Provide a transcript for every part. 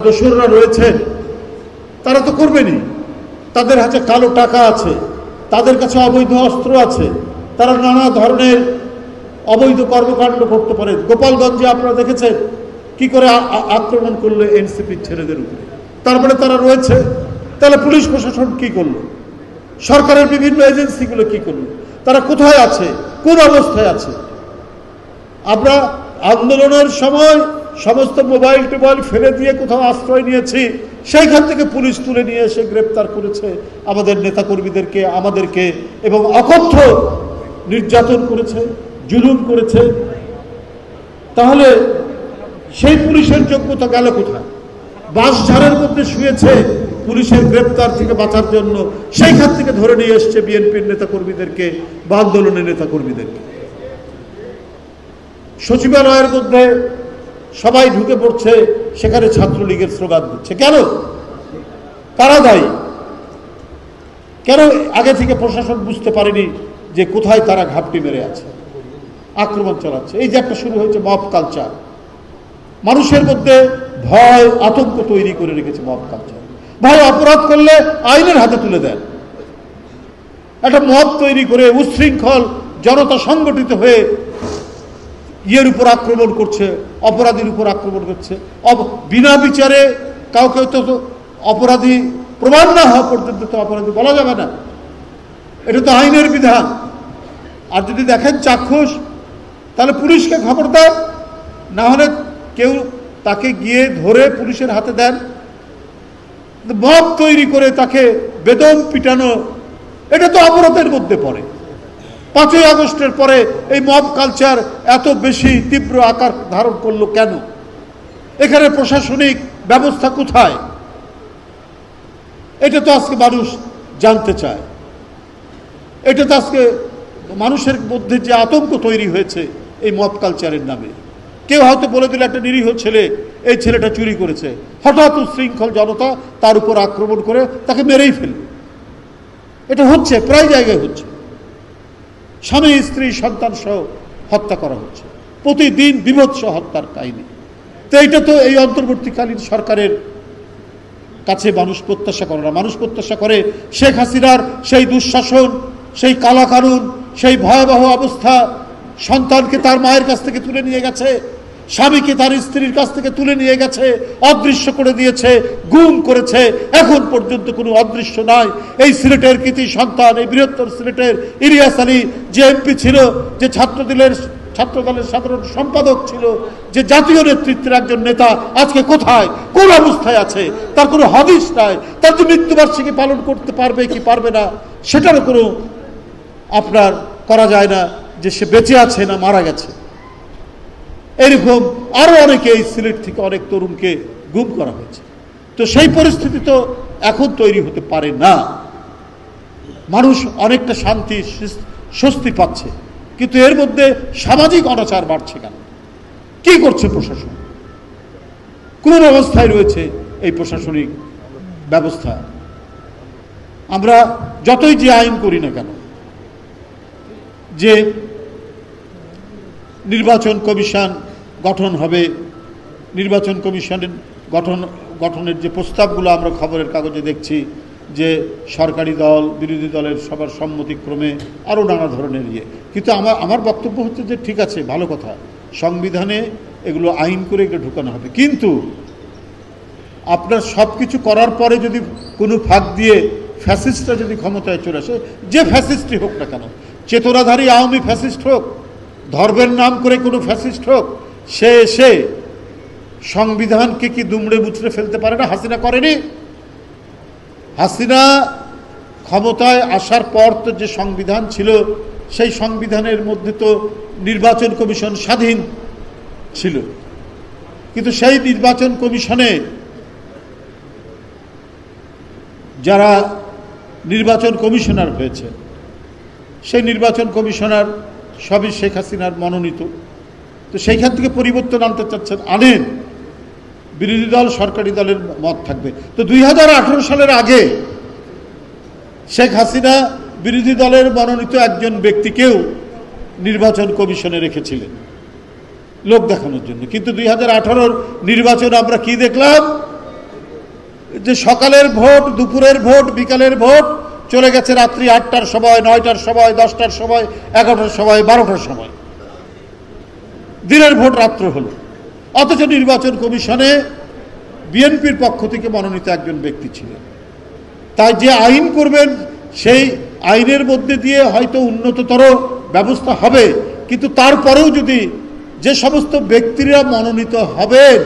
দোসররা রয়েছেন তারা তো করবেনই। তাদের হাতে কালো টাকা আছে, তাদের কাছে অবৈধ অস্ত্র আছে, তারা নানা ধরনের অবৈধ কর্মকাণ্ড করতে পারে। গোপালগঞ্জে আপনারা দেখেছেন কি করে আক্রমণ করলো এনসিপির ছেলেদের উপরে। তারপরে তারা রয়েছে। তাহলে পুলিশ প্রশাসন কি করলো? সরকারের বিভিন্ন এজেন্সিগুলো কি করলো? তারা কোথায় আছে, কোন অবস্থায় আছে? আমরা আন্দোলনের সময় সমস্ত মোবাইল টোবাইল ফেলে দিয়ে কোথাও আশ্রয় নিয়েছি, সেইখান থেকে পুলিশ তুলে নিয়ে এসে গ্রেপ্তার করেছে আমাদের নেতাকর্মীদেরকে, আমাদেরকে, এবং অকথ্য নির্যাতন করেছে, জুলুম করেছে। তাহলে সেই পুলিশের যোগ্যতা গেল কোথায়? বাঁশঝাড়ের মধ্যে শুয়েছে পুলিশের গ্রেপ্তার থেকে বাঁচার জন্য, সেইখান থেকে ধরে নিয়ে এসছে বিএনপির নেতাকর্মীদেরকে বা আন্দোলনের নেতাকর্মীদেরকে। সচিবালয়ের মধ্যে সবাই ঢুকে পড়ছে, সেখানে ছাত্রলীগের স্লোগান দিচ্ছে। কেন? কারা দায়ী? কেন আগে থেকে প্রশাসন বুঝতে পারেনি যে কোথায় তারা ঘাপটি মেরে আছে, আক্রমণ চালাচ্ছে? এই যে একটা শুরু হয়েছে মব কালচার, মানুষের মধ্যে ভয় আতঙ্ক তৈরি করে রেখেছে মব কালচার। ভাই অপরাধ করলে আইনের হাতে তুলে দেন। একটা মব তৈরি করে উচ্ছৃঙ্খল জনতা সংগঠিত হয়ে ইয়ের উপর আক্রমণ করছে, অপরাধীর উপর আক্রমণ করছে। বিনা বিচারে কাউকে তো অপরাধী প্রমাণ না হওয়া পর্যন্ত তো অপরাধী বলা যাবে না, এটা তো আইনের বিধান। আর যদি দেখেন চাক্ষুষ, তাহলে পুলিশকে খবর দেন, না হলে কেউ তাকে গিয়ে ধরে পুলিশের হাতে দেন। মব তৈরি করে তাকে বেদম পিটানো, এটা তো অপরাধের মধ্যে পড়ে। 5ই আগস্টের পরে এই মব কালচার এত বেশি তীব্র আকার ধারণ করলো কেন? এখানে প্রশাসনিক ব্যবস্থা কোথায়? এটা তো আজকে মানুষ জানতে চায়। এটা তো আজকে মানুষের মধ্যে যে আতঙ্ক তৈরি হয়েছে এই মব কালচারের নামে। কেউ হয়তো বলে দিল একটা নিরীহ ছেলে, এই ছেলেটা চুরি করেছে, হঠাৎ উচ্ছৃঙ্খল জনতা তার উপর আক্রমণ করে তাকে মেরেই ফেলবে। এটা হচ্ছে, প্রায় জায়গায় হচ্ছে। স্বামী স্ত্রী সন্তান সহ হত্যা করা হচ্ছে, প্রতিদিন বিভৎস হত্যার কাহিনী। তো এইটা তো এই অন্তর্বর্তীকালীন সরকারের কাছে মানুষ প্রত্যাশা করে না। মানুষ প্রত্যাশা করে শেখ হাসিনার সেই দুঃশাসন, সেই কালাকানুন, সেই ভয়াবহ অবস্থা, সন্তানকে তার মায়ের কাছ থেকে তুলে নিয়ে গেছে, স্বামীকে তার স্ত্রীর কাছ থেকে তুলে নিয়ে গেছে, অদৃশ্য করে দিয়েছে, গুম করেছে। এখন পর্যন্ত কোনো অদৃশ্য নাই। এই সিলেটের কৃতি সন্তান, এই বৃহত্তর সিলেটের ইলিয়াস আলী, যে এমপি ছিল, যে ছাত্রদলের সাধারণ সম্পাদক ছিল, যে জাতীয় নেতৃত্বের একজন নেতা, আজকে কোথায়, কোন অবস্থায় আছে? তার কোনো হদিস নাই। তার যে মৃত্যুবার্ষিকী পালন করতে পারবে কি পারবে না, সেটারও কোনো আপনার করা যায় না যে সে বেঁচে আছে না মারা গেছে। এরকম আরো অনেকে এই সিলেট থেকে অনেক তরুণকে গুম করা হয়েছে। তো সেই পরিস্থিতি তো এখন তৈরি হতে পারে না। মানুষ অনেকটা শান্তি স্বস্তি পাচ্ছে, কিন্তু এর মধ্যে সামাজিক অনাচার বাড়ছে কেন? কি করছে প্রশাসন? কোন অবস্থায় রয়েছে এই প্রশাসনিক ব্যবস্থা? আমরা যতই যে আইন করি না কেন, যে নির্বাচন কমিশন গঠন হবে, নির্বাচন কমিশনের গঠনের যে প্রস্তাবগুলো আমরা খবরের কাগজে দেখছি, যে সরকারি দল বিরোধী দলের সবার সম্মতিক্রমে আরও নানা ধরনের ইয়ে, কিন্তু আমার বক্তব্য হচ্ছে যে ঠিক আছে, ভালো কথা, সংবিধানে এগুলো আইন করে এগুলো ঢুকানো হবে, কিন্তু আপনার সব কিছু করার পরে যদি কোনো ফাঁক দিয়ে ফ্যাসিস্টরা যদি ক্ষমতায় চলে আসে, যে ফ্যাসিস্টই হোক না কেন, চেতনাধারী আওয়ামী ফ্যাসিস্ট হোক, ধর্মের নাম করে কোনো ফ্যাসিস্ট হোক, সে এসে সংবিধানকে কি দুমড়ে মুচড়ে ফেলতে পারে না? হাসিনা করেনি। হাসিনা ক্ষমতায় আসার পর তো যে সংবিধান ছিল, সেই সংবিধানের মধ্যে তো নির্বাচন কমিশন স্বাধীন ছিল, কিন্তু সেই নির্বাচন কমিশনে যারা নির্বাচন কমিশনার হয়েছে, সেই নির্বাচন কমিশনার সবই শেখ হাসিনার মনোনীত। তো সেইখান থেকে পরিবর্তন আনতে চাচ্ছেন, আনেন, বিরোধী দল সরকারি দলের মত থাকবে। তো 2018 সালের আগে শেখ হাসিনা বিরোধী দলের মনোনীত একজন ব্যক্তিকেও নির্বাচন কমিশনে রেখেছিলেন লোক দেখানোর জন্য, কিন্তু 2018 নির্বাচন আমরা কি দেখলাম? যে সকালের ভোট, দুপুরের ভোট, বিকালের ভোট, চলে গেছে রাত্রি 8টার সময়, 9টার সময়, 10টার সময়, 11টার সময়, 12টার সময়, দিনের ভোট রাত্র হলো। অথচ নির্বাচন কমিশনে বিএনপির পক্ষ থেকে মনোনীত একজন ব্যক্তি ছিলেন। তাই যে আইন করবেন সেই আইনের মধ্যে দিয়ে হয়তো উন্নততর ব্যবস্থা হবে, কিন্তু তারপরেও যদি যে সমস্ত ব্যক্তিরা মনোনীত হবেন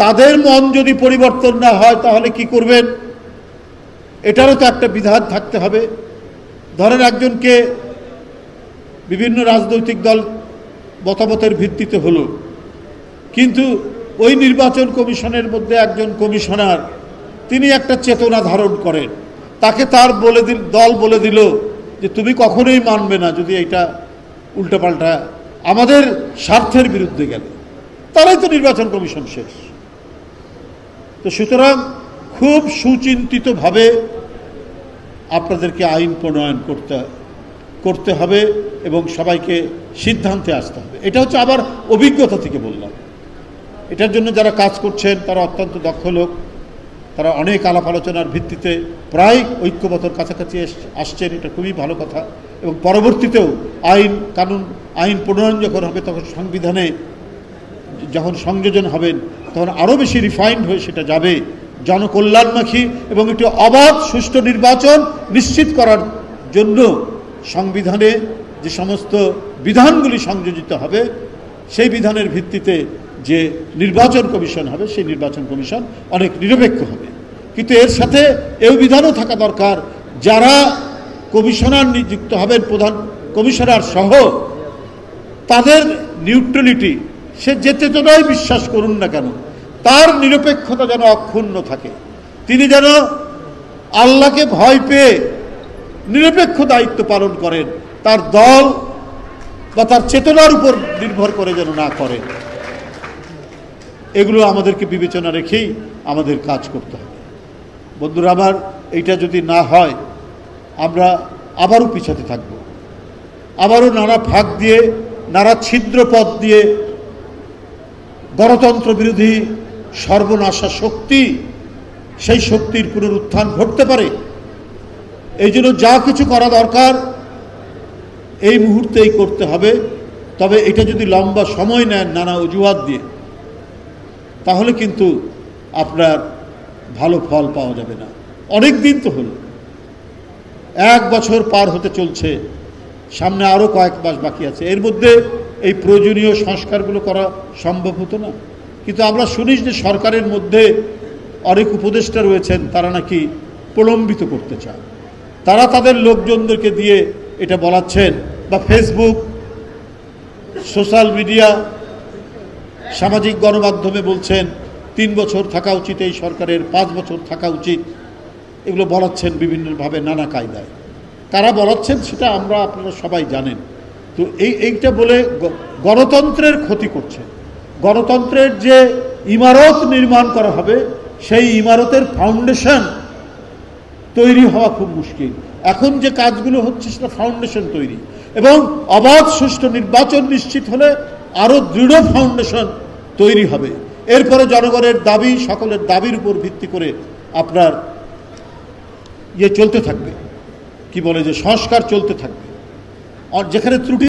তাদের মন যদি পরিবর্তন না হয় তাহলে কি করবেন? এটারও তো একটা বিধান থাকতে হবে। ধরেন একজনকে বিভিন্ন রাজনৈতিক দল মতামতের ভিত্তিতে হলো, কিন্তু ওই নির্বাচন কমিশনের মধ্যে একজন কমিশনার তিনি একটা চেতনা ধারণ করেন, তাকে তার দল বলে দিল যে তুমি কখনোই মানবে না যদি এটা উল্টাপাল্টা আমাদের স্বার্থের বিরুদ্ধে গেল, তারাই তো নির্বাচন কমিশন শেষ। তো সুতরাং খুব সুচিন্তিতভাবে আপনাদেরকে আইন প্রণয়ন করতে হবে এবং সবাইকে সিদ্ধান্তে আসতে হবে। এটা হচ্ছে আবার অভিজ্ঞতা থেকে বললাম। এটার জন্য যারা কাজ করছেন তারা অত্যন্ত দক্ষ লোক, তারা অনেক আলাপ আলোচনার ভিত্তিতে প্রায় ঐক্যবদ্ধর কাছাকাছি আসছেন, এটা খুবই ভালো কথা। এবং পরবর্তীতেও আইন প্রণয়ন যখন হবে তখন সংবিধানে যখন সংযোজন হবেন তখন আরও বেশি রিফাইন্ড হয়ে সেটা যাবে, জনকল্যাণমুখী এবং একটি অবাধ সুষ্ঠু নির্বাচন নিশ্চিত করার জন্য সংবিধানে যে সমস্ত বিধানগুলি সংযোজিত হবে সেই বিধানের ভিত্তিতে যে নির্বাচন কমিশন হবে সেই নির্বাচন কমিশন অনেক নিরপেক্ষ হবে। কিন্তু এর সাথে এই বিধানও থাকা দরকার, যারা কমিশনার নিযুক্ত হবেন, প্রধান কমিশনার সহ, তাদের নিউট্রালিটি, সে যে চেতনায় বিশ্বাস করুন না কেন তার নিরপেক্ষতা যেন অক্ষুণ্ণ থাকে। তিনি যেন আল্লাহকে ভয় পেয়ে নিরপেক্ষ দায়িত্ব পালন করেন, তার দল বা তার চেতনার উপর নির্ভর করে যেন না করেন। এগুলো আমাদেরকে বিবেচনা রেখেই আমাদের কাজ করতে হবে। বন্ধুরা আমার, এইটা যদি না হয় আমরা আবারও পিছাতে থাকব, আবারও নানা ফাঁক দিয়ে, নানা ছিদ্র পথ দিয়ে গণতন্ত্র বিরোধী সর্বনাশা শক্তি, সেই শক্তির পুনরুত্থান ঘটতে পারে। এই জন্য যা কিছু করা দরকার এই মুহূর্তেই করতে হবে। তবে এটা যদি লম্বা সময় নেন নানা অজুহাত দিয়ে, তাহলে কিন্তু আপনার ভালো ফল পাওয়া যাবে না। অনেক দিন তো হলো, 1 বছর পার হতে চলছে, সামনে আরও কয়েক মাস বাকি আছে। এর মধ্যে এই প্রয়োজনীয় সংস্কারগুলো করা সম্ভব হতো না। কিন্তু আমরা শুনি যে সরকারের মধ্যে অনেক উপদেষ্টা রয়েছেন, তারা নাকি প্রলম্বিত করতে চান। তারা তাদের লোকজনদেরকে দিয়ে এটা বলাচ্ছেন, বা ফেসবুক, সোশ্যাল মিডিয়া, সামাজিক গণমাধ্যমে বলছেন 3 বছর থাকা উচিত এই সরকারের, 5 বছর থাকা উচিত, এগুলো বলাচ্ছেন বিভিন্নভাবে নানা কায়দায়। কারা বলাচ্ছেন সেটা আপনারা সবাই জানেন। তো এইটা বলে গণতন্ত্রের ক্ষতি করছে। গণতন্ত্রের যে ইমারত নির্মাণ করা হবে সেই ইমারতের ফাউন্ডেশন তৈরি হওয়া খুব মুশকিল। এখন যে কাজগুলো হচ্ছে সেটা ফাউন্ডেশন তৈরি, এবং অবাধ সুষ্ঠু নির্বাচন নিশ্চিত হলে আরও দৃঢ় ফাউন্ডেশন তৈরি হবে। এরপরে জনগণের দাবি, সকলের দাবির উপর ভিত্তি করে আপনার চলতে থাকবে, কি বলে যে সংস্কার চলতে থাকবে। আর যেখানে ত্রুটি